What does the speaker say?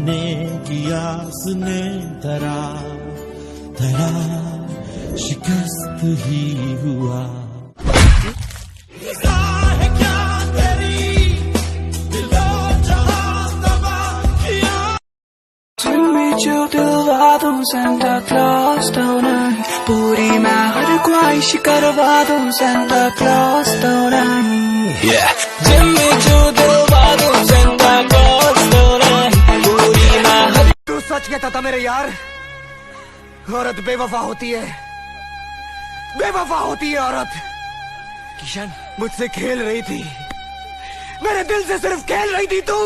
ने किया सुने धरा शिकस्त ही हुआ। दिलवा दूं सेंटा क्लॉज तो नहीं, पूरी मैं हर ख्वाहिश करवा दूं सेंटा क्लॉज तो नहीं। जिम्मी जो दिलवा दूं सेंटा क्लॉज तो नहीं, पूरी मैं हर। तू सच कहता था मेरे यार, औरत बेवफा होती है, बेवफा होती है औरत। किशन मुझसे खेल रही थी, मेरे दिल से सिर्फ खेल रही थी तू।